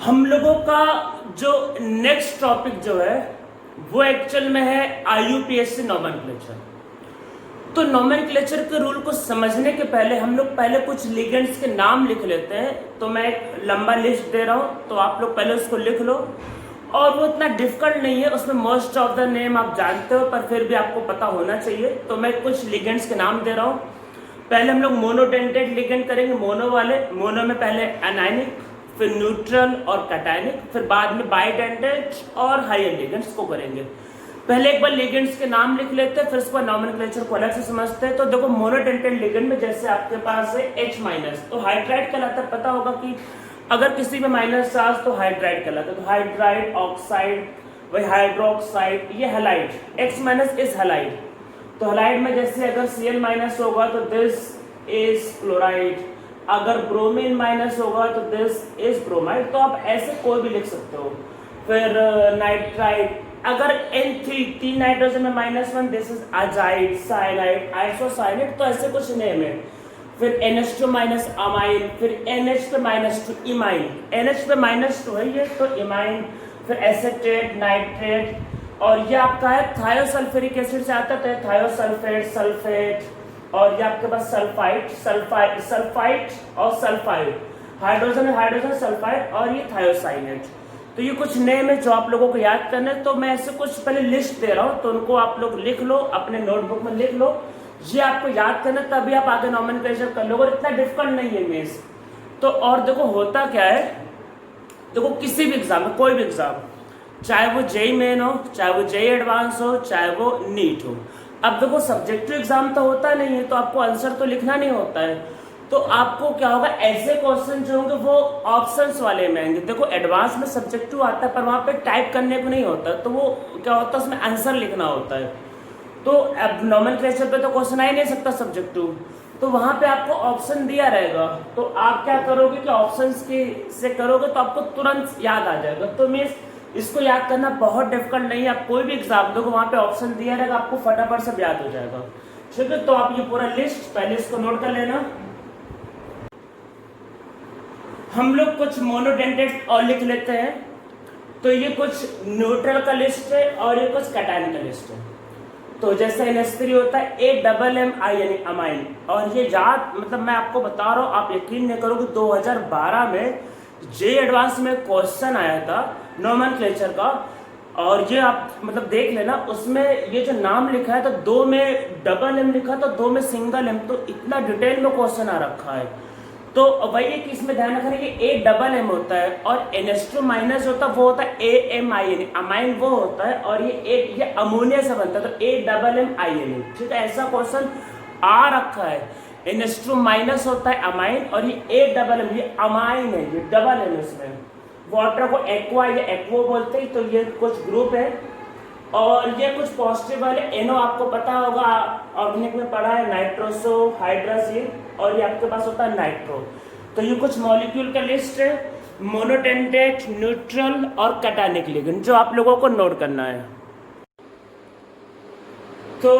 हम लोगों का जो नेक्स्ट टॉपिक जो है वो एक्चुअल में है IUPAC नॉमेनक्लेचर। तो नॉमेनक्लेचर के रूल को समझने के पहले हम लोग पहले कुछ लिगेंड्स के नाम लिख लेते हैं। तो मैं एक लंबा लिस्ट दे रहा हूँ, तो आप लोग पहले उसको लिख लो। और वो इतना डिफिकल्ट नहीं है, उसमें मोस्ट ऑफ द नेम आप जानते हो, पर फिर भी आपको पता होना चाहिए। तो मैं कुछ लिगेंड्स के नाम दे रहा हूँ। पहले हम लोग मोनोडेंटेड लिगेंड करेंगे, मोनो वाले। मोनो में पहले एनायनिक, फिर न्यूट्रल और कैटायनिक, फिर बाद में बाइडेंटेड और हायर लिगेंड्स को करेंगे। पहले एक बार लिगेंड्स के नाम लिख लेते हैं, फिर उसके बाद नॉमेनक्लेचर को अलग से समझते हैं। तो देखो मोनोडेंटेड लिगेंड में जैसे आपके पास है H-, तो हाइड्राइड कहलाता है। पता होगा कि अगर किसी में माइनस चार्ज तो हाइड्राइड कहलाता है। तो हाइड्राइड, ऑक्साइड, वही हाइड्रोक्साइड, ये हैलाइड। X- is halide. तो हैलाइड में जैसे अगर Cl- होगा तो दिस इज क्लोराइड, अगर ब्रोमीन माइनस होगा तो दिस इज ब्रोमाइड। तो आप ऐसे कोई भी लिख सकते हो। फिर नाइट्राइड, अगर तीन नाइट्रोजन में -1, this is azide, cyanide, isocyanate. तो ऐसे कुछ नेम है। फिर NH2- अमाइन, फिर NH पे -2 इमाइन, NH पे -2 है ये, तो इमाइन। फिर एसेटेट, नाइट्रेट, और ये आपका है थायोसल्फ्यूरिक एसिड से आता है, थायोसल्फेट, सल्फेट, और ये आपके पास सल्फाइड, सल्फाइड और सल्फाइड, हाइड्रोजन है, हाइड्रोजन सल्फाइड, और ये थायोसाइनेट। तो ये कुछ नेम है जो आप लोगों को याद करना है। तो मैं ऐसे कुछ पहले लिस्ट दे रहा हूँ, तो उनको आप लोग लिख लो, अपने नोटबुक में लिख लो। ये आपको याद करना, तभी आप आगे नॉमेनक्लेचर कर लोगे। और इतना डिफिकल्ट नहीं है मीन्स। तो और देखो होता क्या है, देखो किसी भी एग्जाम में, कोई भी एग्जाम, चाहे वो JEE मेन हो, चाहे वो JEE एडवांस हो, चाहे वो नीट हो। अब देखो सब्जेक्टिव एग्जाम तो होता नहीं है, तो आपको आंसर तो लिखना नहीं होता है। तो आपको क्या होगा, ऐसे क्वेश्चन जो होंगे वो ऑप्शंस वाले में आएंगे। देखो एडवांस में सब्जेक्टिव आता है, पर वहाँ पे टाइप करने को नहीं होता, तो वो क्या होता है, उसमें आंसर लिखना होता है। तो अब नॉमेनक्लेचर पे तो क्वेश्चन आ ही नहीं सकता सब्जेक्टिव, तो वहां पे आपको ऑप्शन दिया रहेगा। तो आप क्या करोगे कि ऑप्शंस के से करोगे तो आपको तुरंत याद आ जाएगा। तो मीन्स इसको याद करना बहुत डिफिकल्ट नहीं है। आप कोई भी एग्जाम दोगे वहां पे ऑप्शन दिया रहेगा, आपको फटाफट सब याद हो जाएगा। ठीक है, तो आप ये पूरा लिस्ट पहले इसको नोट कर लेना। हम लोग कुछ मोनोडेंटेड और लिख लेते हैं। तो ये कुछ न्यूट्रल का लिस्ट है और ये कुछ कैटायन का लिस्ट है। तो जैसे NH3 होता है AMMI यानी अमाइन। और ये याद, मतलब मैं आपको बता रहा हूँ, आप यकीन नहीं करोगे, 2012 में JEE एडवांस में क्वेश्चन आया था नॉमेनक्लेचर का। और ये आप मतलब देख लेना, उसमें ये जो नाम लिखा है तो 2 में MM लिखा, तो 2 में सिंगल M। तो इतना डिटेल में क्वेश्चन आ रखा है। तो वही है कि इसमें ध्यान रखना कि AMM होता है, और NH2- होता है, वो होता है AMI यानी अमाइन वो होता है। और ये अमोनिया से बनता है, तो AMMINA। ठीक है, ऐसा क्वेश्चन आ रखा है। NH2- होता है अमाइन, और ये AMM ये अमाइन है, ये डबल M इसमें। वाटर को एक्वा या एक्वो बोलते हैं। तो ये कुछ ग्रुप है, और ये कुछ पॉजिटिव वाले एनो आपको पता होगा, ऑर्गेनिक में पढ़ा है, नाइट्रोसो, हाइड्रोसिन, और ये आपके पास होता है नाइट्रो। तो ये कुछ मॉलिक्यूल का लिस्ट है, मोनोडेंटेट, न्यूट्रल और कैटायनिक लिगेंड, जो आप लोगों को नोट करना है। तो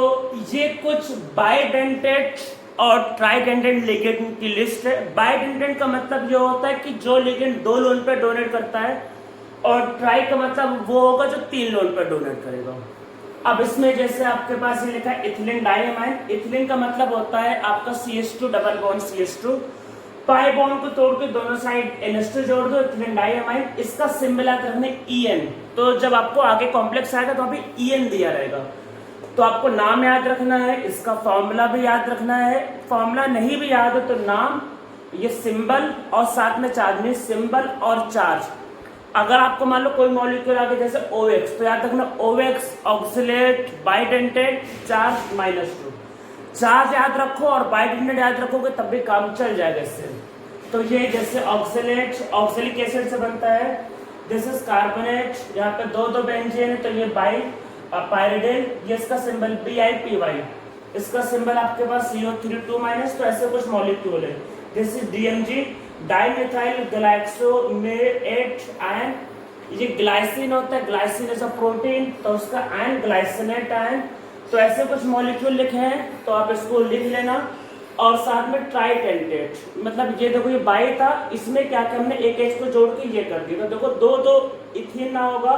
ये कुछ बाइडेंटेट और ट्राइडेंटेट लिगेंड की लिस्ट है। बाइडेंटेट का मतलब ये होता है कि जो लिगेंड 2 लोन पे डोनेट करता है, और ट्राई का मतलब वो होगा जो 3 लोन पर डोनेट करेगा। अब इसमें जैसे आपके पास ये लिखा है इथिलीन डाइअमाइन। इथिलीन का मतलब होता है आपका CH2 double bond CH2, pi bond को तोड़ के दोनों साइड NH2 जोड़ दो, इथिलीन डाइअमाइन। इसका सिंबल याद रखना EN। तो जब आपको आगे कॉम्प्लेक्स आएगा तो वहाँ पे EN दिया रहेगा। तो आपको नाम याद रखना है, इसका फॉर्मूला भी याद रखना है। फॉर्मूला नहीं भी याद हो तो नाम, ये सिंबल, और साथ में चार्ज में सिंबल और चार्ज। अगर आपको मान लो कोई मॉलिक्यूल आ गया जैसे OX, तो याद रखना OX oxalate, bidentate, charge -2। Charge याद रखो और बाइडेंटेट याद रखोगे तब भी काम चल जाएगा इससे। तो ये जैसे ऑक्सिलेट ऑक्सिलिक एसिड से बनता है, दिस इज कार्बोनेट, यहाँ पे 2 बेंजीन है, तो ये पाइरिडिन, ये इसका सिंबल BiPy। इसका सिंबल आपके पास CO3 2-। तो ऐसे कुछ मॉलिक्यूल है। This is DMG, dimethyl glyoximate ion. ये ग्लाइसिन होता है, ग्लाइसिन इज अ प्रोटीन, तो उसका आयन ग्लाइसिनेट आयन। तो ऐसे कुछ मॉलिक्यूल लिखे हैं, तो आप इसको लिख लेना। और साथ में ट्राइटेंटेट, मतलब ये देखो ये बाई था, इसमें क्या किया हमने एक H को जोड़ के ये कर दिया। तो देखो दो दो इथीन ना होगा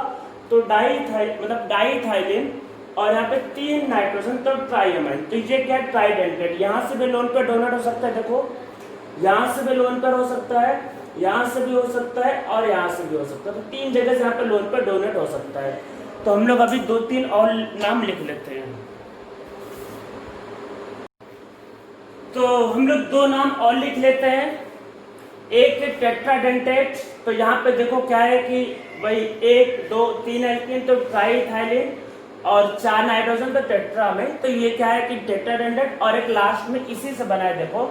तो मतलब डाईथाइलिन, और यहाँ पे 3 नाइट्रोजन तो ट्राइअमाइन। तो ये क्या है, ट्राइडेंटेट। यहाँ से भी लोन पेयर डोनेट हो सकता है, देखो यहाँ से भी लोन पेयर हो सकता है, यहाँ से भी हो सकता है और यहाँ से भी हो सकता है। तो 3 जगह से यहाँ पे लोन पेयर डोनेट हो सकता है। तो हम लोग अभी 2-3 और नाम लिख लेते हैं। तो हम लोग 2 नाम और लिख लेते हैं। एक है टेट्राडेंटेट। तो यहाँ पे देखो क्या है कि भाई 1 2 3 एल्कीन तो ट्राइथाइलिन और 4 नाइट्रोजन तो टेट्रा में। तो ये क्या है कि टेट्राडेंटेट, और एक लास्ट में इसी से बना है, देखो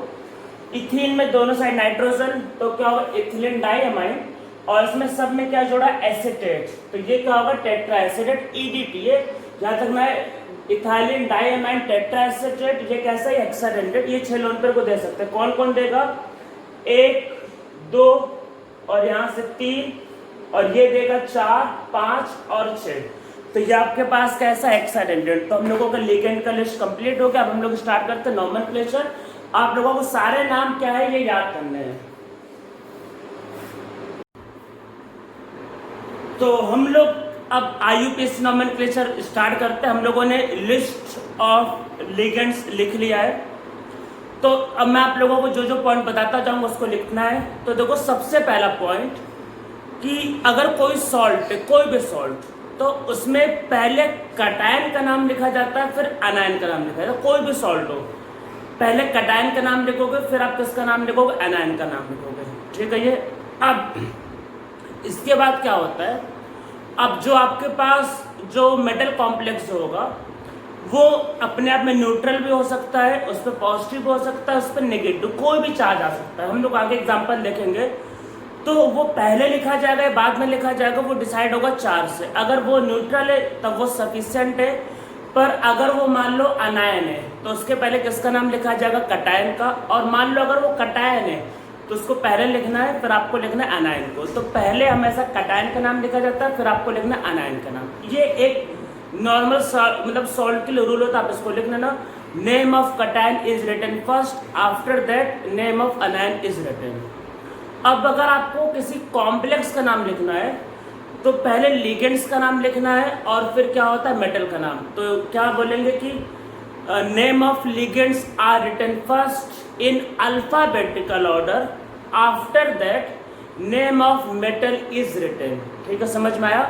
इथीन में दोनों साइड नाइट्रोजन तो क्या होगा इथिलीन डाइअमाइन, और इसमें सब में क्या जोड़ा एसिटेट। तो ये क्या होगा टेट्रा एसिटेट EDT। ये जहाँ तक मैं इथाइलिन डाइअमाइन टेट्रा एसिटेट, ये कैसा है हेक्साडेंटेट। ये 6 लोन पेयर को दे सकते हैं। कौन कौन देगा, 1 2 और यहाँ से 3, और ये देगा 4 5 और 6। तो ये आपके पास कैसा हेक्साडेंटेट। तो हम लोगों का लिगेंड का लिस्ट कंप्लीट हो गया। अब हम लोग स्टार्ट करते हैं नोमेनक्लेचर। आप लोगों को सारे नाम क्या है ये याद करने हैं। तो हम लोग अब IUPAC नोमेनक्लेचर स्टार्ट करते हैं। हम लोगों ने लिस्ट ऑफ लिगेंड्स लिख लिया है। तो अब मैं आप लोगों को जो जो पॉइंट बताता जाऊंगा उसको लिखना है। तो देखो सबसे पहला पॉइंट कि अगर कोई सॉल्ट, कोई भी सॉल्ट, तो उसमें पहले कटायन का नाम लिखा जाता है, फिर अनायन का नाम लिखा जाता है। कोई भी सॉल्ट हो, पहले कटायन का नाम लिखोगे, फिर आप किसका नाम लिखोगे, अनायन का नाम लिखोगे। ठीक है ये। अब इसके बाद क्या होता है, अब जो आपके पास जो मेटल कॉम्प्लेक्स होगा वो अपने आप में न्यूट्रल भी हो सकता है, उस पर पॉजिटिव हो सकता है, उस पर नेगेटिव, कोई भी चार्ज आ सकता है। हम लोग आगे एग्जांपल देखेंगे। तो वो पहले लिखा जाएगा या बाद में लिखा जाएगा वो डिसाइड होगा चार्ज से। अगर वो न्यूट्रल है तब वो सफिशिएंट है, पर अगर वो मान लो अनायन है तो उसके पहले किसका नाम लिखा जाएगा, कटायन का। और मान लो अगर वो कटायन है तो उसको पहले लिखना है, फिर आपको लिखना है अनायन को। तो पहले हमेशा कटायन का नाम लिखा जाता है, फिर आपको लिखना है अनायन का नाम। ये एक नॉर्मल मतलब सॉल्ट के लिए रूल होता है, आप इसको लिख लेना। Name of cation is written first, after that name of anion is written. अब अगर आपको किसी कॉम्प्लेक्स का नाम लिखना है तो पहले लिगेंड्स का नाम लिखना है और फिर क्या होता है मेटल का नाम। तो क्या बोलेंगे कि name of ligands are written first in alphabetical order, after that name of metal is written. ठीक है, समझ में आया।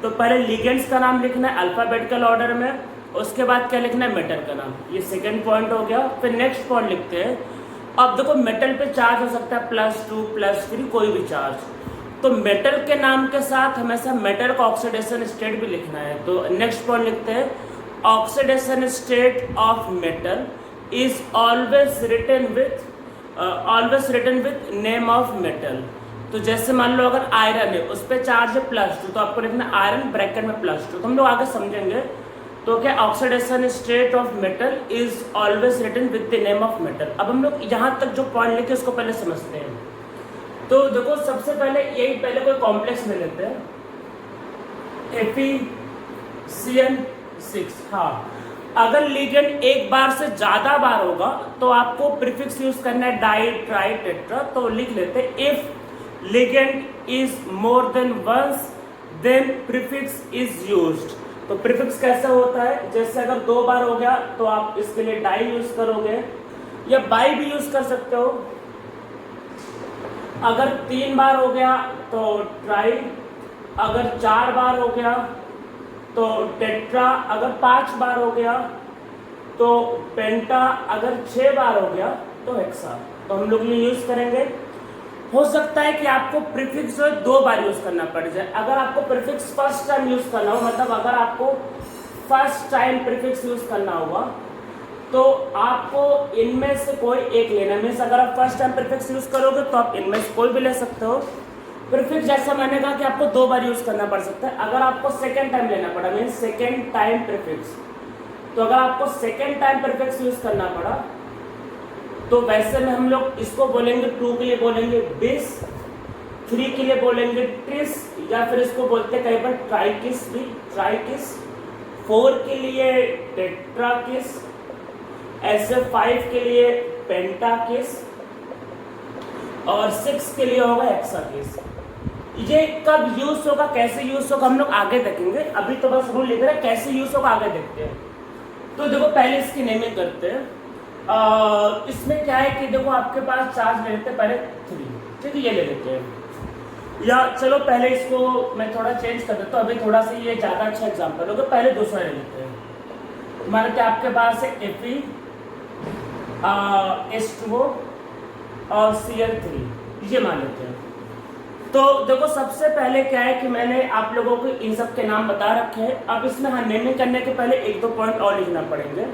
तो पहले लिगेंड्स का नाम लिखना है अल्फाबेटिकल ऑर्डर में, उसके बाद क्या लिखना है, मेटल का नाम। ये सेकंड पॉइंट हो गया। फिर नेक्स्ट पॉइंट लिखते हैं। अब देखो मेटल पे चार्ज हो सकता है +2 +3, कोई भी चार्ज। तो मेटल के नाम के साथ हमेशा मेटल का ऑक्सीडेशन स्टेट भी लिखना है। तो नेक्स्ट पॉइंट लिखते हैं, oxidation state of metal is always written with name of metal. तो जैसे मान लो अगर आयरन है उस पर चार्ज है +2 तो आपको लिखना आयरन ब्रैकेट में +2। तो हम लोग आगे समझेंगे। तो क्या oxidation state of metal is always written with the name of metal. अब हम लोग यहाँ तक जो पॉइंट लिखे उसको पहले समझते हैं। तो देखो सबसे पहले यही, पहले कोई कॉम्प्लेक्स ले लेते हैं, FeCN6। हाँ, अगर लिगेंड एक बार से ज्यादा बार होगा तो आपको प्रीफिक्स यूज करना है डाई ट्राई टेट्रा। तो लिख लेते हैं, if ligand is more than once then prefix is used. तो प्रीफिक्स कैसा होता है, जैसे अगर 2 बार हो गया तो आप इसके लिए डाई यूज करोगे, या बाई भी यूज कर सकते हो। अगर 3 बार हो गया तो ट्राई, अगर 4 बार हो गया तो टेट्रा, अगर 5 बार हो गया तो पेंटा, अगर 6 बार हो गया तो हेक्सा। तो हम लोग ये यूज करेंगे। हो सकता है कि आपको प्रीफिक्स 2 बार यूज करना पड़ जाए। अगर आपको प्रीफिक्स फर्स्ट टाइम यूज करना हो, मतलब अगर आपको फर्स्ट टाइम प्रीफिक्स यूज करना होगा तो आपको इनमें से कोई एक लेना। मीन्स अगर आप फर्स्ट टाइम प्रीफिक्स यूज करोगे तो आप इनमें से कोई भी ले सकते हो। प्रीफिक्स जैसा मैंने कहा कि आपको 2 बार यूज करना पड़ सकता है। अगर आपको सेकेंड टाइम लेना पड़ा, मीन्स सेकेंड टाइम प्रीफिक्स, तो अगर आपको सेकेंड टाइम प्रीफिक्स यूज करना पड़ा तो वैसे में हम लोग इसको बोलेंगे 2 के लिए बोलेंगे बिस, 3 के लिए बोलेंगे ट्रिस, या फिर इसको बोलते हैं कहीं पर ट्राइकिस भी, ट्राइकिस। 4 के लिए टेट्राकिस, ऐसे 5 के लिए पेंटा केस और 6 के लिए होगा हेक्सा केस। ये कब यूज होगा, कैसे यूज होगा, हम लोग आगे देखेंगे। अभी तो बस रूल लिख रहे हैं, कैसे यूज होगा आगे देखते हैं। तो देखो पहले इसकी नेमिंग करते हैं। इसमें क्या है कि देखो आपके पास चार्ज ले लेते हैं पहले 3, ठीक है, ये ले लेते हैं। या चलो पहले इसको मैं थोड़ा चेंज कर देता हूँ, अभी थोड़ा सा ये ज़्यादा अच्छा एग्जाम्पल होगा। पहले दूसरा ले लेते हैं। मान लेते हैं आपके पास है Fe H2O और Cl3, ये मान लेते हैं। तो देखो सबसे पहले क्या है कि मैंने आप लोगों को इन सब के नाम बता रखे हैं। अब इसमें हाँ नेमिंग करने के पहले 1-2 पॉइंट और लिखना पड़ेंगे।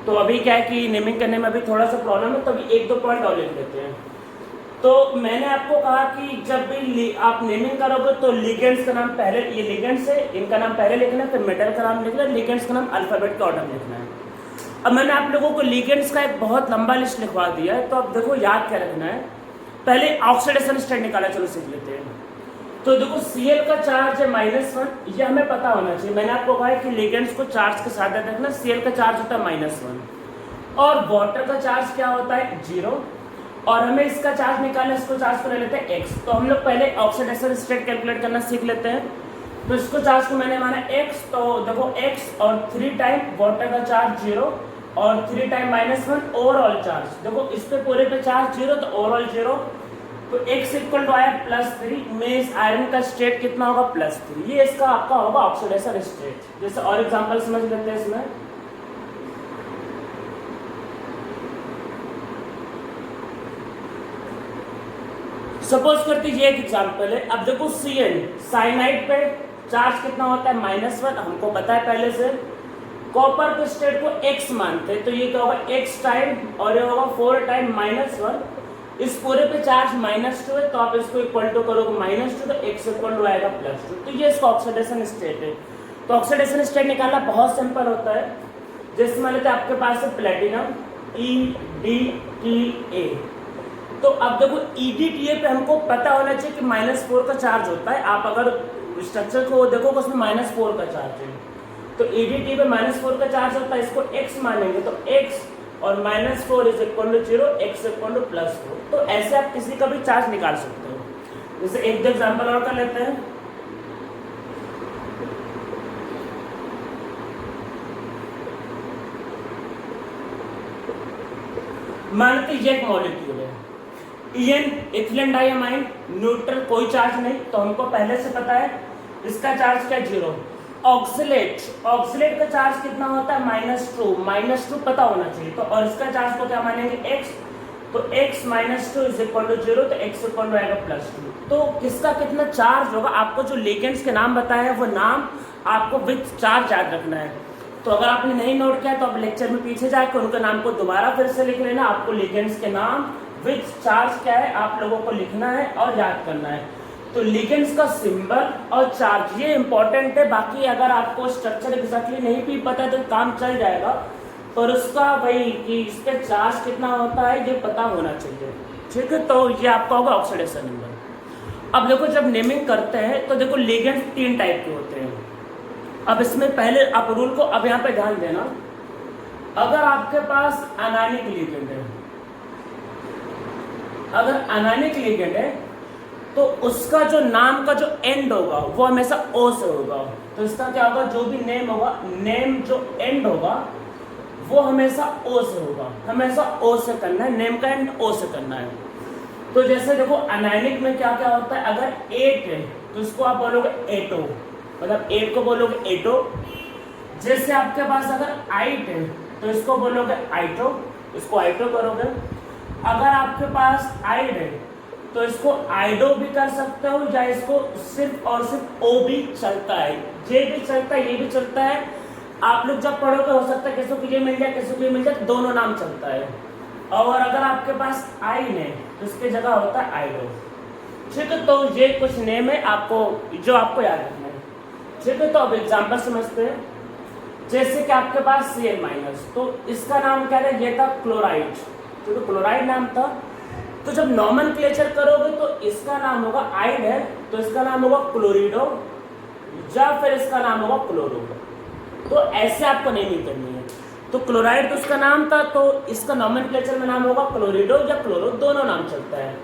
तो अभी क्या है कि नेमिंग करने में अभी थोड़ा सा प्रॉब्लम है, तो अभी 1-2 पॉइंट और लिख लेते हैं। तो मैंने आपको कहा कि जब भी आप नेमिंग करोगे तो लिगेंड्स का नाम पहले, ये लिगेंड्स है, इनका नाम पहले लिखना है, फिर मेटल का नाम लिखना है, लिगेंड्स का नाम अल्फाबेट के ऑर्डर में लिखना है। अब मैंने आप लोगों को लिगेंड्स का एक बहुत लंबा लिस्ट लिखवा दिया है। तो अब देखो याद क्या रखना है, पहले ऑक्सीडेशन स्टेट निकाला, चलो सीख लेते हैं। तो देखो Cl का चार्ज है -1, ये हमें पता होना चाहिए। मैंने आपको कहा है कि लिगेंड्स को चार्ज के साथ याद रखना। Cl का चार्ज होता है -1 और वाटर का चार्ज क्या होता है 0, और हमें इसका चार्ज निकालना, इसको चार्ज को ले लेते हैं x। तो हम लोग पहले ऑक्सीडेशन स्टेट कैलकुलेट करना सीख लेते हैं। तो इसको चार्ज को मैंने माना x, तो देखो x और 3 टाइम वाटर का चार्ज 0 और 3 टाइम -1 ओवरऑल चार्ज। देखो इस पे पूरे पे चार्ज 0 तो ओवरऑल 0, तो x इक्वल टू आया +3 में इस आयरन का स्टेट कितना होगा +3। ये इसका आपका होगा ऑक्सीडेशन स्टेट। जैसे और एग्जांपल समझ लेते हैं इसमें। सपोज करते ये एक एग्जांपल है। अब देखो Cl साइनाइड पे चार्ज कितना होता है -1, हमको पता है पहले से। कॉपर के स्टेट को x मानते हैं, तो ये क्या होगा x टाइम और ये होगा 4 टाइम -1। इस पूरे पे चार्ज -2 है, तो आप इसको इक्वल टू करोगे -2 तो x इक्वल टू आएगा +2। तो ये इसका ऑक्सीडेशन स्टेट है। तो ऑक्सीडेशन स्टेट निकालना बहुत सिंपल होता है। जैसे मान लेते आपके पास है प्लेटिनम EDTA। तो अब देखो EDTA पे हमको पता होना चाहिए कि -4 का चार्ज होता है। आप अगर स्ट्रक्चर को देखो उसमें -4 का चार्ज है, तो EDTA पे -4 का चार्ज होता है, इसको x मानेंगे तो x और -4 is equal to 0, x equal to +4। तो ऐसे आप किसी का भी चार्ज निकाल सकते हो। जैसे एक एग्जांपल और कर लेते हैं। मानते ये एक मॉलिक्यूल है EN, इथिलीन डाइअमाइन, न्यूट्रल, कोई चार्ज नहीं, तो हमको पहले से पता है इसका चार्ज क्या 0। ऑक्सीलेट का चार्ज कितना होता है -2 पता होना चाहिए। तो और इसका चार्ज को क्या मानेंगे x, तो x -2 इज इक्वल टू 0, तो x इक्वल टू आएगा +2। तो किसका कितना चार्ज होगा, आपको जो लिगेंड्स के नाम बताए हैं वो नाम आपको विथ चार्ज याद रखना है। तो अगर आपने नहीं नोट किया तो आप लेक्चर में पीछे जाकर उनके नाम को दोबारा फिर से लिख लेना। आपको लिगेंड्स के नाम विथ चार्ज क्या है आप लोगों को लिखना है और याद करना है। तो लिगेंड्स का सिंबल और चार्ज ये इंपॉर्टेंट है। बाकी अगर आपको स्ट्रक्चर एग्जैक्टली नहीं भी पता है तो काम चल जाएगा, पर उसका वही कि इस पे चार्ज कितना होता है ये पता होना चाहिए, ठीक है। तो ये आपका होगा ऑक्सीडेशन नंबर। अब देखो जब नेमिंग करते हैं तो देखो लिगेंड 3 टाइप के होते हैं। अब इसमें पहले आप रूल को अब यहाँ पे ध्यान देना। अगर आपके पास अनायनिक लिगेंड है, अगर अनायनिक लिगेंड है तो उसका जो नाम का जो एंड होगा वो हमेशा ओ से होगा। तो इसका क्या होगा, जो भी नेम होगा, नेम जो एंड होगा वो हमेशा ओ से होगा, हमेशा ओ से करना है, नेम का एंड ओ से करना है। तो जैसे देखो अनायनिक में क्या क्या होता है, अगर 8 है तो इसको आप बोलोगे एटो, मतलब 8 को बोलोगे एटो। जैसे आपके पास अगर 8 है तो इसको बोलोगे आइटो, इसको आइटो करोगे। अगर आपके पास आइड है तो इसको आइडो भी कर सकते हो, या इसको सिर्फ और सिर्फ ओ भी चलता है, जे भी चलता है, ये भी चलता है। आप लोग जब पढ़ोगे हो सकता है किसी को ये मिल जाए किसी को ये मिल जाए, दोनों नाम चलता है। और अगर आपके पास आइन है तो इसकी जगह होता है आइडो, ठीक है। तो ये कुछ नेम है आपको जो आपको याद रखना है, ठीक है। तो अब एग्जाम्पल समझते हैं। जैसे कि आपके पास Cl-, तो इसका नाम क्या है, ये था क्लोराइड, तो क्लोराइड नाम था। तो जब नॉमेनक्लेचर करोगे तो इसका नाम होगा आइड है तो इसका नाम होगा क्लोरिडो, या फिर इसका नाम होगा क्लोरो। तो ऐसे आपको नेमिंग करनी है। तो क्लोराइड तो उसका नाम था, तो इसका नॉमेनक्लेचर में नाम होगा क्लोरिडो या क्लोरो, दोनों नाम चलता है।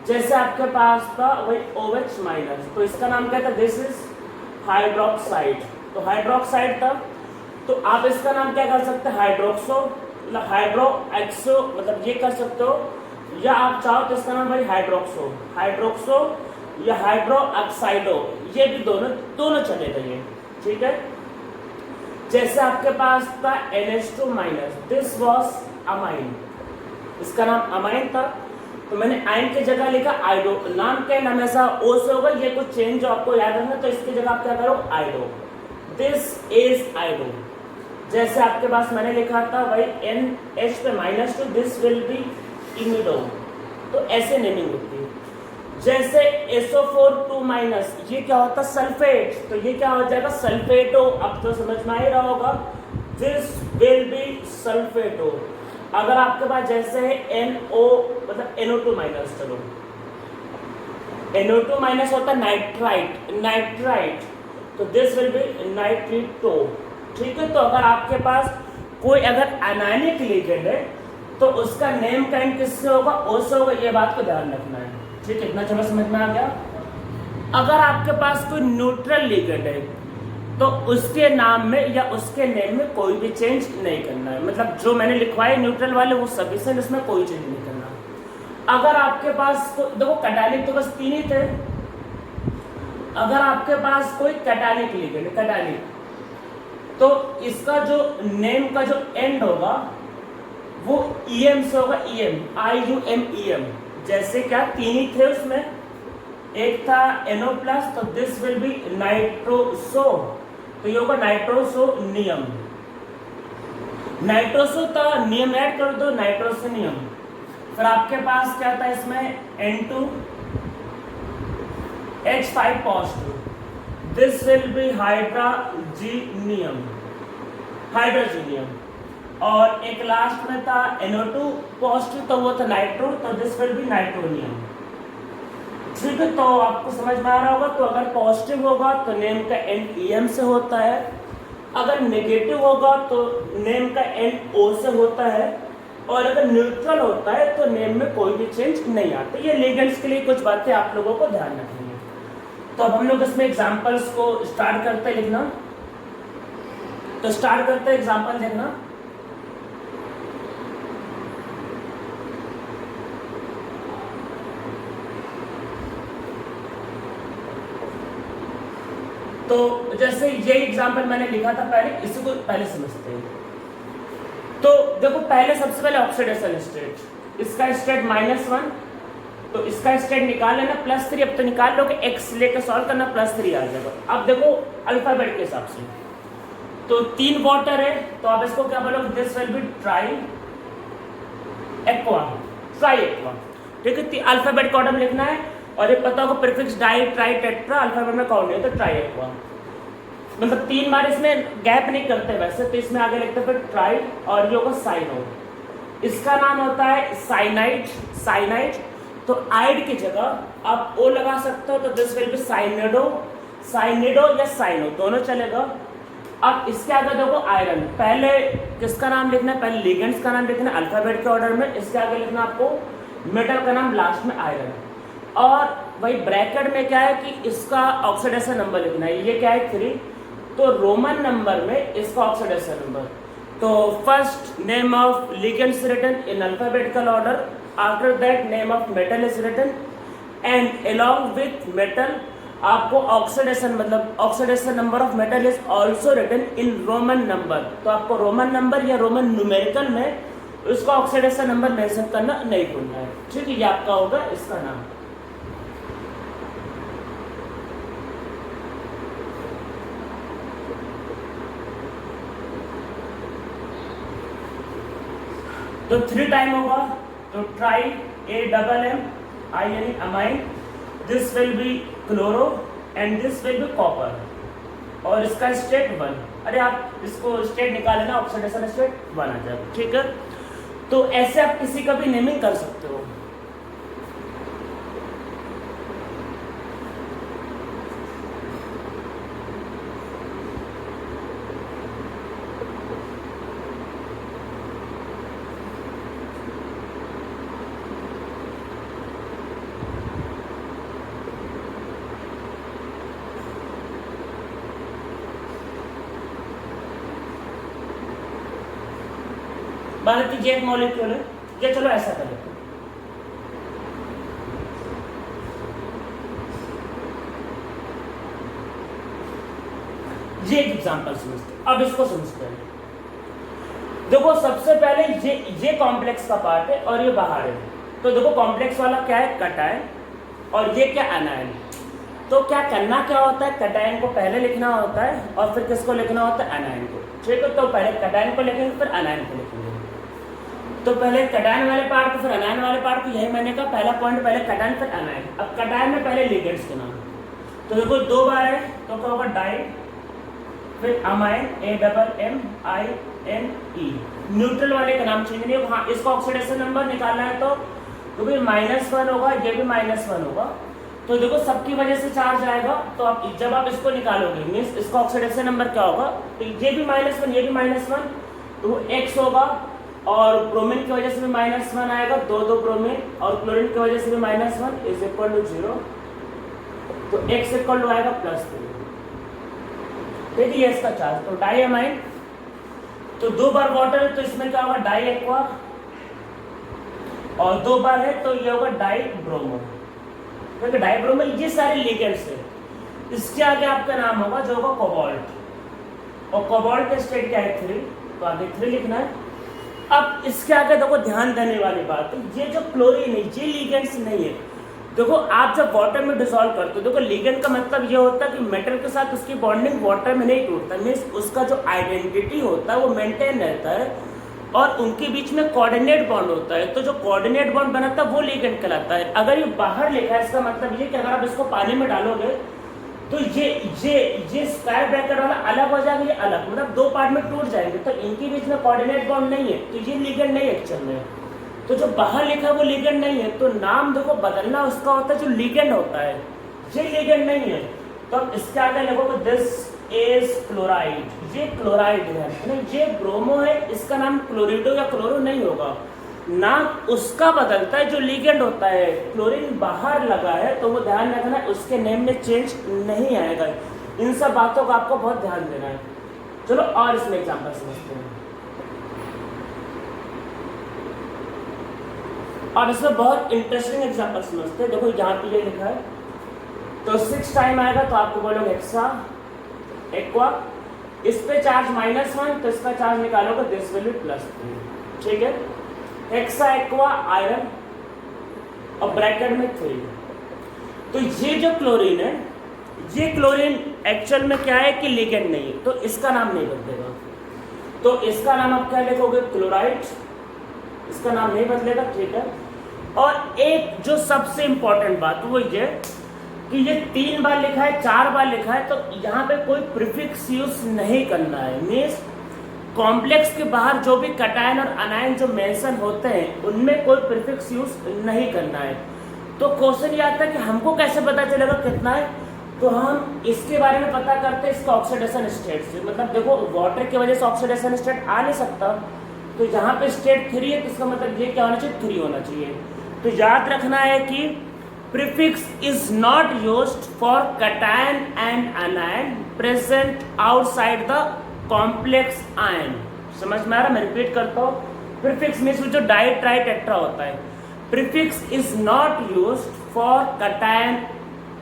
जैसे आपके पास था वही OH माइनस, तो इसका नाम क्या था, दिस इज हाइड्रोक्साइड, तो हाइड्रोक्साइड था। तो आप इसका नाम क्या कर सकते हैं, हाइड्रोक्सो, मतलब हाइड्रोक्सो, मतलब ये कर सकते हो, या आप चाहो तो इसका नाम भाई हाइड्रोक्सो, हाइड्रोक्सो या हाइड्रोक्साइडो, ये भी दोनों चलेगा ये, ठीक है। जैसे आपके पास था NH2 minus, this was amine, इसका नाम अमाइन था, तो मैंने आइन की जगह लिखा आइडो, नाम क्या नाम ऐसा ओ से होगा, ये कुछ चेंज जो आपको याद रखना, तो इसकी जगह आप क्या करो आइडो, दिस इज आइडो। जैसे आपके पास मैंने लिखा था भाई NH पे -2, दिस विल बी इमिडो, तो ऐसे नेमिंग होती है। जैसे SO4 2 माइनस, ये क्या होता है सल्फेट, तो ये क्या हो जाएगा सल्फेटो, अब तो समझ में आ ही रहा होगा, दिस विल बी सल्फेटो। अगर आपके पास जैसे है NO मतलब NO2 माइनस, चलो NO2 माइनस होता है नाइट्राइट, नाइट्राइट, तो दिस विल बी नाइट्रिटो, ठीक है। तो अगर आपके पास कोई अगर अनायनिक लिगेंड है तो उसका नेम काइंड किससे होगा, O से होगा, ये बात को ध्यान रखना है, ठीक है। इतना चलो समझ में आ गया। अगर आपके पास कोई न्यूट्रल लिगेंड है तो उसके नाम में या उसके नेम में कोई भी चेंज नहीं करना है, मतलब जो मैंने लिखवाए न्यूट्रल वाले वो सफिशिएंट, इसमें कोई चेंज नहीं करना। अगर आपके पास देखो कैटालिक तो बस 3 ही थे, अगर आपके पास कोई कैटालिक लिगेंड, कैटालिक, तो इसका जो नेम का जो एंड होगा वो EM से होगा, EM, IUMEM। जैसे क्या 3 ही थे उसमें, एक था NO प्लस, तो दिस विल बी नाइट्रोसो, तो ये होगा नाइट्रोसोनियम, नाइट्रोसो था, नियम ऐड कर दो नाइट्रोसोनियम। फिर आपके पास क्या था इसमें N2H5 positive, this will be hydrazinium, hydrazinium. और एक लास्ट में था NO2 पॉजिटिव, तो वो था नाइट्रो, तो दिस विल बी नाइट्रोनियम, ठीक है। तो आपको समझ में आ रहा होगा, तो अगर पॉजिटिव होगा तो नेम का एंड EM से होता है, अगर नेगेटिव होगा तो नेम का एंड O से होता है, और अगर न्यूट्रल होता है तो नेम में कोई भी चेंज नहीं आता। ये लिगेंड्स के लिए कुछ बातें आप लोगों को ध्यान रखनी है। तो अब हम लोग इसमें एग्जाम्पल्स को स्टार्ट करते हैं लिखना, तो स्टार्ट करते हैं एग्जाम्पल देखना। तो जैसे ये एग्जाम्पल मैंने लिखा था पहले, इसी को पहले समझते हैं। तो देखो पहले सबसे पहले ऑक्सीडेशन स्टेट, इसका स्टेट -1, तो इसका स्टेट निकाल लेना +3, अब तो निकाल लो कि x लेकर सॉल्व करना +3 आ जाएगा। अब देखो अल्फाबेट के हिसाब से, तो 3 वाटर है, तो आप इसको क्या बोलोगे, this will B try aqua, try aqua, ठीक है। अल्फाबेट का ऑर्डर लिखना है, और ये पता होगा prefix die tri tetra alphabet में कौन है, तो ट्राई एक्वा, मतलब 3 बार इसमें गैप नहीं करते वैसे, तो इसमें आगे लिखते फिर ट्राई, और ये होगा साइनो, इसका नाम होता है साइनाइड, साइनाइड। तो आइड की जगह आप O लगा सकते हो, तो दिस विल बी साइनेडो, साइनेडो या साइनो दोनों चलेगा। अब इसके आगे देखो आयरन, पहले किसका नाम लिखना है, पहले लिगेंड्स का नाम लिखना है अल्फाबेट के ऑर्डर में, इसके आगे लिखना आपको मेटल का नाम, लास्ट में आयरन। और वही ब्रैकेट में क्या है कि इसका ऑक्सीडेशन नंबर लिखना है, ये क्या है 3, तो रोमन नंबर में इसका ऑक्सीडेशन नंबर। तो first name of ligands written in alphabetical order, after that name of metal is written, and along with metal आपको ऑक्सीडेशन मतलब oxidation number of metal is also written in Roman number. तो आपको Roman number या Roman numerical में उसका oxidation number mention करना नहीं भूलना है, ठीक है। ये आपका होगा इसका नाम। तो 3 टाइम होगा, तो ट्राई AMMI यानी amine, this will B chloro, and this will B copper, और इसका स्टेट 1। अरे आप इसको स्टेट निकाल लेना, ऑक्सीडेशन स्टेट 1 आ जाएगा, ठीक है। तो ऐसे आप किसी का भी नेमिंग कर सकते हो। मान लीजिए ये एक मॉलिक्यूल है, ये चलो ऐसा करें, ये एक एग्जांपल समझते हैं। अब इसको समझते हैं। देखो सबसे पहले ये कॉम्प्लेक्स का पार्ट है और ये बाहर है। तो देखो कॉम्प्लेक्स वाला क्या है, कटायन, और ये क्या, एनायन। तो क्या करना क्या होता है, कटायन को पहले लिखना होता है और फिर किसको लिखना होता है, एनायन को। ठीक है, तो पहले कटायन को लिखेंगे फिर एनायन को लिखेंगे। तो पहले कटायन वाले पार्ट को फिर एनायन वाले पार्ट को, यही मैंने कहा पहला पॉइंट, पहले कटायन फिर एनायन। अब कटायन में पहले लिगेंड्स के नाम, तो देखो 2 बार है तो क्या होगा, डाई, फिर अमाइन, AMMINE। न्यूट्रल वाले का नाम चेंज नहीं होगा। हाँ, इसका ऑक्सीडेशन नंबर निकालना है तो भी -1 होगा, ये भी -1 होगा। तो देखो सबकी वजह से चार्ज आएगा, तो आप जब आप इसको निकालोगे मीन्स इसका ऑक्सीडेशन नंबर क्या होगा, तो ये भी -1 ये भी -1, तो X होगा। और ब्रोमीन की वजह से भी -1 आएगा, 2 ब्रोमीन, और क्लोरीन की वजह से भी -1 इज इक्वल टू 0, तो X इक्वल टू आएगा +3। ठीक है, इसका चार्ज। तो डाई अमाइन, तो 2 बार वाटर है तो इसमें क्या होगा, डाई एक्वा, और 2 बार है तो ये होगा डाई ब्रोमो। क्योंकि डाई ब्रोमो ये सारे लिगेंड्स है। इसके आगे आपका नाम होगा जो होगा कोबाल्ट, और कोबाल्ट का स्टेट क्या है, 3, तो आगे 3 लिखना है। अब इसके आगे देखो ध्यान देने वाली बात है, ये जो क्लोरीन है ये लिगेंड्स नहीं है। देखो आप जब वाटर में डिसॉल्व करते हो, देखो लिगेंड का मतलब ये होता है कि मेटल के साथ उसकी बॉन्डिंग वाटर में नहीं टूटता, मीन्स उसका जो आइडेंटिटी होता है वो मेंटेन रहता है, और उनके बीच में कोऑर्डिनेट बॉन्ड होता है। तो जो कोऑर्डिनेट बॉन्ड बनाता है वो लिगेंड कहलाता है। अगर ये बाहर लिखा है, इसका मतलब ये कि अगर आप इसको पानी में डालोगे तो ये स्क्वायर ब्रैकेट वाला अलग हो जाएगा, ये अलग, मतलब 2 पार्ट में टूट जाएंगे, तो इनके बीच में कोऑर्डिनेट बॉन्ड नहीं है, तो ये लिगेंड नहीं है एक्चुअल में। तो जो बाहर लिखा है वो लिगेंड नहीं है, तो नाम देखो बदलना उसका होता है जो लिगेंड होता है, ये लिगेंड नहीं है। तो अब इसके आगे लिखोगे दिस इज क्लोराइड, ये क्लोराइड है ना, ये ब्रोमो है, इसका नाम क्लोरिडो या क्लोरो नहीं होगा, नाम उसका बदलता है जो लिगेंड होता है। क्लोरीन बाहर लगा है तो वो ध्यान रखना है, उसके नेम में चेंज नहीं आएगा। इन सब बातों का आपको बहुत ध्यान देना है। चलो और इसमें एग्जाम्पल समझते हैं। और इसमें बहुत इंटरेस्टिंग एग्जाम्पल समझते हैं। देखो यहाँ पे ये लिखा है, तो 6 टाइम आएगा तो आपको बोलोगे हेक्सा एक्वा, इस पे चार्ज -1 तो इसका चार्ज निकालोगे, दिस विल बी +3। ठीक है, हेक्सा एक्वा आयरन, और ब्रैकेट में 3। तो ये जो क्लोरीन है, ये क्लोरीन एक्चुअल में क्या है कि लिगेंड नहीं है, तो इसका नाम नहीं बदलेगा। तो इसका नाम आप क्या लिखोगे, क्लोराइड, इसका नाम नहीं बदलेगा। ठीक है, और एक जो सबसे इंपॉर्टेंट बात वो ये कि ये 3 बार लिखा है, 4 बार लिखा है, तो यहाँ पे कोई प्रीफिक्स यूज नहीं करना है। मीन्स कॉम्प्लेक्स के बाहर जो भी कटायन और अनायन जो मेंशन होते हैं उनमें कोई प्रीफिक्स यूज नहीं करना है। तो क्वेश्चन ये आता है कि हमको कैसे पता चलेगा कितना है, तो हम इसके बारे में पता करते हैं इसका ऑक्सीडेशन स्टेट से। मतलब देखो वाटर की वजह से ऑक्सीडेशन स्टेट आ नहीं सकता, तो यहाँ पे स्टेट 3 है, तो इसका मतलब ये क्या होना चाहिए, 3 होना चाहिए। तो याद रखना है कि prefix is not used for cation and anion present outside the complex ion. समझ में आ रहा, मैं रिपीट करता हूँ, प्रीफिक्स मीन्स जो डाई ट्राई टेट्रा होता है, prefix is not used for cation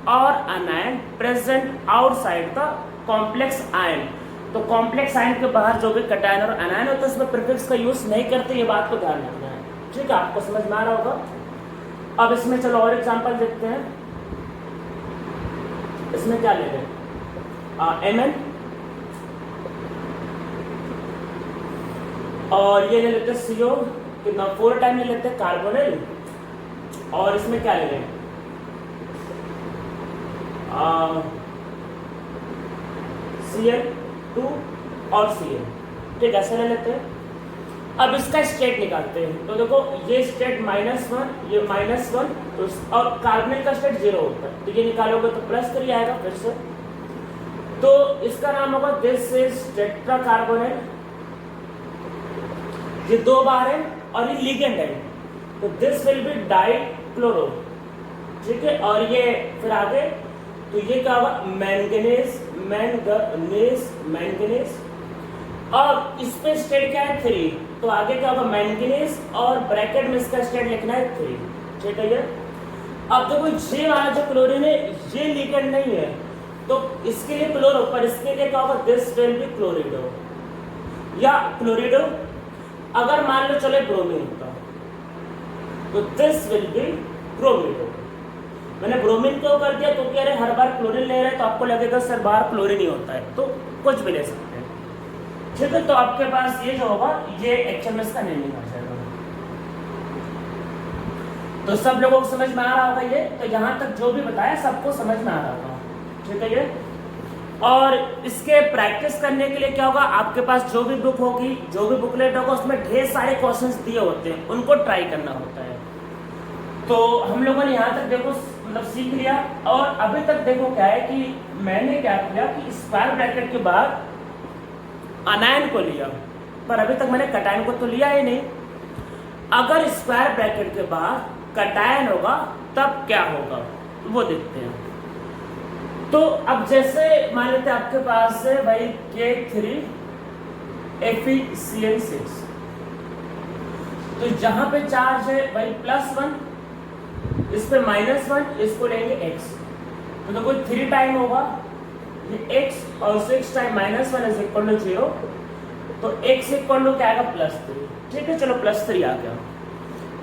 और anion present outside the complex ion. तो कॉम्प्लेक्स आयन के बाहर जो भी कटायन और अनायन होता है उसमें प्रीफिक्स का यूज नहीं करते, ये बात को ध्यान रखना है। ठीक है, आपको समझ में आ रहा होगा। अब इसमें चलो और एग्जांपल देखते हैं। इसमें क्या ले रहे हैं, Mn, और ये ले लेते हैं CO, कितना 4 टाइम ले लेते हैं कार्बोनिल, और इसमें क्या ले रहे हैं, Cl2 और Cl। ठीक, ऐसे ले लेते हैं। अब इसका स्टेट निकालते हैं। तो देखो ये स्टेट -1, ये -1, तो और कार्बोनिल का स्टेट 0 होता है, तो ये निकालोगे तो +3 आएगा फिर से। तो इसका नाम होगा दिस इज टेट्रा कार्बोनिल, ये 2 बार है और ये लिगेंड है, तो दिस विल बी डाइक्लोरो। ठीक है, और ये फिर आगे तो ये क्या होगा, मैंगनीज मैंगनीज मैंगनीज, और इस पे स्टेट क्या है 3, तो आगे क्या होगा, मैंगनीज, और ब्रैकेट में इसका स्टेट लिखना है 3, ठीक है ये। अब देखो ये वाला जो क्लोरीन है ये लिगेंड नहीं है, तो इसके लिए क्लोरो, पर इसके लिए क्या होगा, दिस विल बी क्लोरिडो या क्लोरिडो। अगर मान लो चले ब्रोमीन का, तो दिस विल बी ब्रोमिडो। मैंने ब्रोमीन क्यों कर दिया, क्योंकि अरे हर बार क्लोरीन ले रहे हैं तो आपको लगेगा सर बार क्लोरीन ही होता है, तो कुछ भी ले सकते हैं, ठीक है। तो आपके पास ये जो होगा ये एक्चुअल में इसका नेमिंग आ जाएगा। तो सब लोगों को समझ में आ रहा होगा ये, तो यहाँ तक जो भी बताया सबको समझ में आ रहा होगा, ठीक है ये। और इसके प्रैक्टिस करने के लिए क्या होगा, आपके पास जो भी बुक होगी, जो भी बुकलेट होगा, उसमें ढेर सारे क्वेश्चंस दिए होते हैं, उनको ट्राई करना होता है। तो हम लोगों ने यहाँ तक देखो मतलब सीख लिया। और अभी तक देखो क्या है कि मैंने क्या किया कि स्क्वायर ब्रैकेट के बाद अनायन को लिया, पर अभी तक मैंने कटायन को तो लिया ही नहीं। अगर स्क्वायर ब्रैकेट के बाद कटायन होगा तब क्या होगा वो देखते हैं। तो अब जैसे मान लेते आपके पास है भाई K3 FeCN6, तो जहां पे चार्ज है भाई +1, इस पे -1, इसको लेंगे x, तो देखो 3 टाइम होगा ये x, और 6 टाइम -1 इज इक्वल टू 0, तो x इक्वल टू क्या आएगा, +3, ठीक है। चलो +3 आ गया।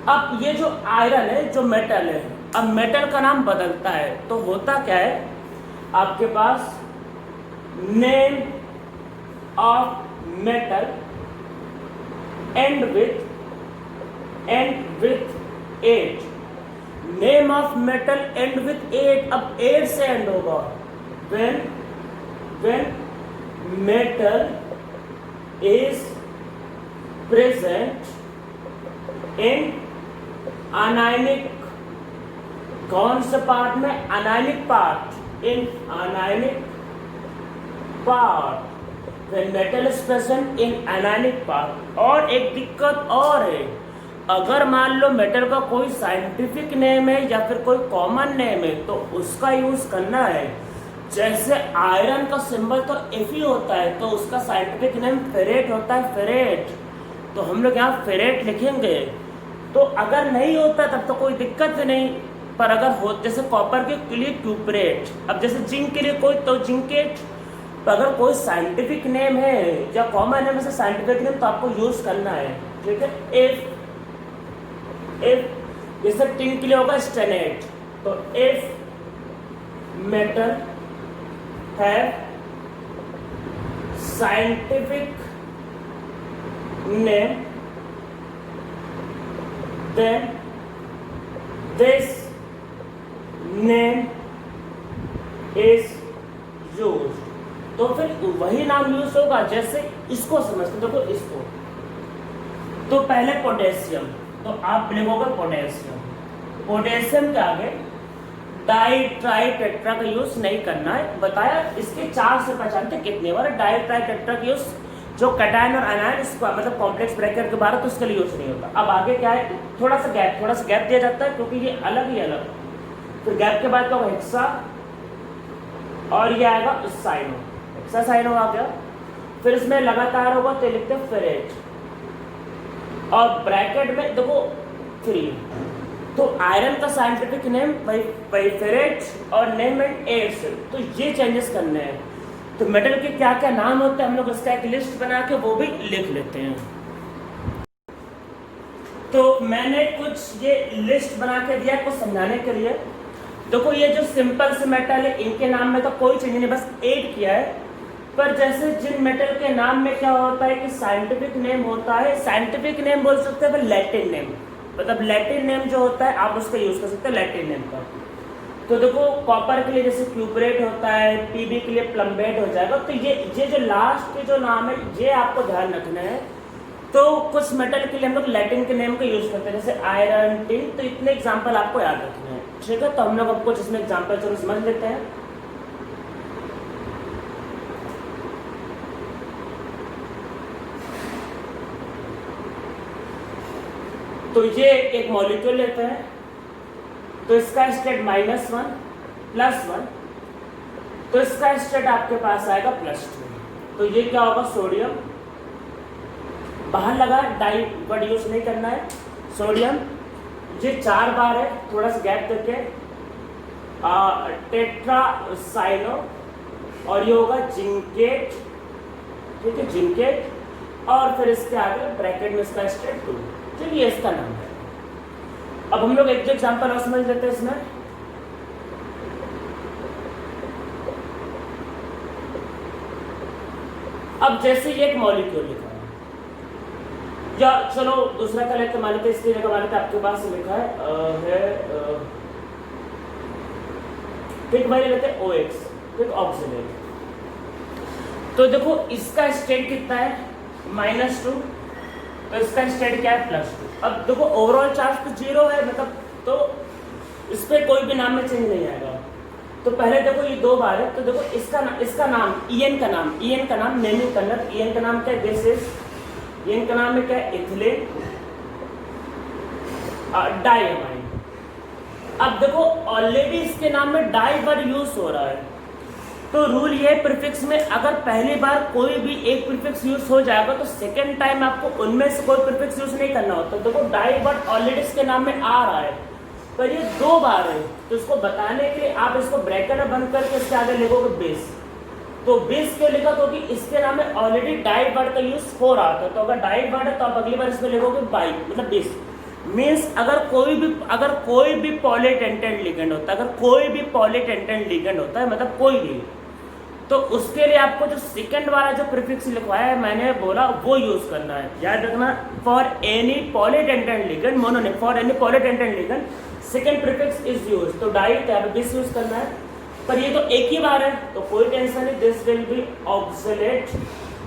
अब ये जो आयरन है, जो मेटल है, अब मेटल का नाम बदलता है, तो होता क्या है, आपके पास name of metal end with 8, name of metal end with 8, अब 8 से एंड होगा, when metal is present in anionic, कौन से पार्ट में, anionic part, in anionic part, when metal is present in anionic part. और एक दिक्कत और है, अगर मान लो मेटल का कोई साइंटिफिक नेम है या फिर कोई कॉमन नेम है तो उसका यूज करना है। जैसे आयरन का सिंबल तो Fe होता है, तो उसका साइंटिफिक नेम फेरेट होता है, फेरेट, तो हम लोग यहाँ फेरेट लिखेंगे। तो अगर नहीं होता तब तो कोई दिक्कत नहीं, पर अगर हो, जैसे कॉपर के लिए क्यूपरेट, अब जैसे जिंक के लिए कोई तो जिंकेट, तो अगर कोई साइंटिफिक नेम है या कॉमन नेम है साइंटिफिक नेम, तो आपको यूज करना है, ठीक है। इफ जैसे टिन के लिए होगा स्टेनेट, तो इफ मेटल है scientific name, then this name is used, तो फिर वही नाम यूज होगा। जैसे इसको समझते, देखो इसको, तो पहले पोटेशियम, तो आप लिखोगे पोटेशियम, पोटेशियम के आगे डाई ट्राई टेट्रा का यूज नहीं करना है, बताया। इसके 4 से पहचानते कितने बार डाई ट्राई टेट्रा का यूज, जो कटायन और अनायन, इसको मतलब कॉम्प्लेक्स ब्रैकेट के बारे, तो उसके लिए यूज नहीं होता। अब आगे क्या है, थोड़ा सा गैप दिया जाता है, क्योंकि ये अलग ही अलग। फिर गैप के बाद क्या होगा, हेक्सा, और ये आएगा साइनो, हेक्सा साइनो आ गया। फिर इसमें लगातार होगा तो लिखते हैं फेरेट, और ब्रैकेट में देखो 3, तो आयरन का साइंटिफिक नेम भाई फेरेट, और नेम एंड 8, तो ये चेंजेस करने हैं। तो मेटल के क्या क्या नाम होते हैं, हम लोग इसका एक लिस्ट बना के वो भी लिख लेते हैं। तो मैंने कुछ ये लिस्ट बना के दिया कुछ समझाने के लिए। देखो ये जो सिंपल से मेटल है, इनके नाम में तो कोई चेंज नहीं, बस 8 किया है। पर जैसे जिन मेटल के नाम में क्या होता है कि साइंटिफिक नेम होता है, साइंटिफिक नेम बोल सकते हैं, फिर लैटिन नेम, मतलब लैटिन नेम जो होता है आप उसका यूज कर सकते हैं, लैटिन नेम का। तो देखो कॉपर के लिए जैसे क्यूपरेट होता है, पीबी के लिए प्लम्बेट हो जाएगा। तो ये जो लास्ट के जो नाम है ये आपको ध्यान रखना है। तो कुछ मेटल के लिए हम लोग लैटिन के नेम का यूज करते हैं, जैसे आयरन, टिन, तो इतने एग्जांपल आपको याद रखने हैं, ठीक है। तो हम लोग अब कुछ इसमें एग्जांपल चलो समझ लेते हैं। तो ये एक मॉलिक्यूल लेते हैं, तो इसका स्टेट -1 +1, तो इसका स्टेट आपके पास आएगा +2। तो ये क्या होगा, सोडियम, बाहर लगा, डाई वर्ड यूज नहीं करना है। सोडियम, ये 4 बार है, थोड़ा सा गैप करके टेट्रासाइनो, और ये होगा जिंकेट, ठीक है, जिंकेट, और फिर इसके आगे ब्रैकेट में इसका स्टेट 2, चलिए इसका नाम है। अब हम लोग एक जो एग्जाम्पल और समझ लेते हैं इसमें। अब जैसे ये एक मॉलिक्यूल लिखा है, या चलो दूसरा का लेते मान लेते, इसकी जगह मान लेते आपके पास लिखा है ठीक भाई लेते हैं OX, ठीक, ऑक्सीडेट। तो देखो इसका स्टेट कितना है, -2, तो इसका स्टेट क्या है, +2। अब देखो ओवरऑल चार्ज तो 0 है, मतलब तो इस पे कोई भी नाम में चेंज नहीं आएगा। तो पहले देखो ये 2 बार है, तो देखो इसका नाम EN का नाम नेमिंग करना। EN का नाम क्या है, दिस इज, EN का नाम है क्या है, इथिलीन डाइअमाइन। अब देखो ऑलरेडी इसके नाम में डाई वर्ड यूज हो रहा है, तो रूल ये है प्रीफिक्स में अगर पहली बार कोई भी एक प्रीफिक्स यूज हो जाएगा तो सेकेंड टाइम आपको उनमें से कोई प्रीफिक्स यूज नहीं करना होता। देखो डाई वर्ड ऑलरेडी इसके नाम में आ रहा है, पर ये 2 बार है, तो इसको बताने के लिए आप इसको ब्रैकेट में बंद करके इसके आगे लिखोगे बेस। तो बेस क्यों लिखा, क्योंकि इसके नाम में ऑलरेडी डाई वर्ड का यूज हो रहा था, तो अगर डाई वर्ड है तो आप अगली बार इसमें लिखोगे बाई, मतलब बेस। मीन्स अगर कोई भी पॉलीटेंटेड लिगेंड होता है, अगर कोई भी पॉलीटेंटेड लिगेंड होता है, मतलब कोई भी, तो उसके लिए आपको जो सेकंड वाला जो प्रीफिक्स लिखवाया है मैंने बोला वो यूज करना है। याद रखना, फॉर एनी पॉलीटेंटेड लिगेंड, मोनोनिम, for any polydentate ligand second prefix is use, तो डाई तो दिस यूज करना है। पर ये तो एक ही बार है तो कोई टेंशन नहीं, दिस विल बी ऑक्सलेट,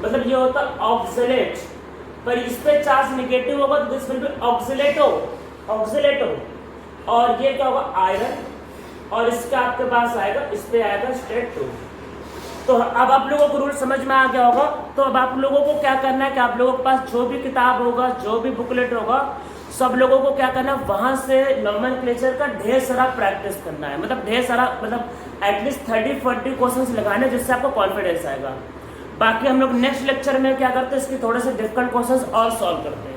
मतलब ये होता है ऑक्सलेट, पर इस पे चार्ज नेगेटिव होगा तो दिस विल बी ऑक्सलेटो, और ये क्या होगा, आयरन, और इसका आपके पास आएगा, इस पे आएगा स्टेट 2। तो अब आप लोगों को रूल समझ में आ गया होगा। तो अब आप लोगों को क्या करना है कि आप लोगों के पास जो भी किताब होगा, जो भी बुकलेट होगा, सब लोगों को क्या करना है, वहां से नॉमेनक्लेचर का ढेर सारा प्रैक्टिस करना है, मतलब ढेर सारा, मतलब एटलीस्ट 30-40 क्वेश्चंस लगाने, जिससे आपको कॉन्फिडेंस आएगा। बाकी हम लोग नेक्स्ट लेक्चर में क्या करते हैं, इसके थोड़े से डिफिकल्ट क्वेश्चंस और सॉल्व करते हैं।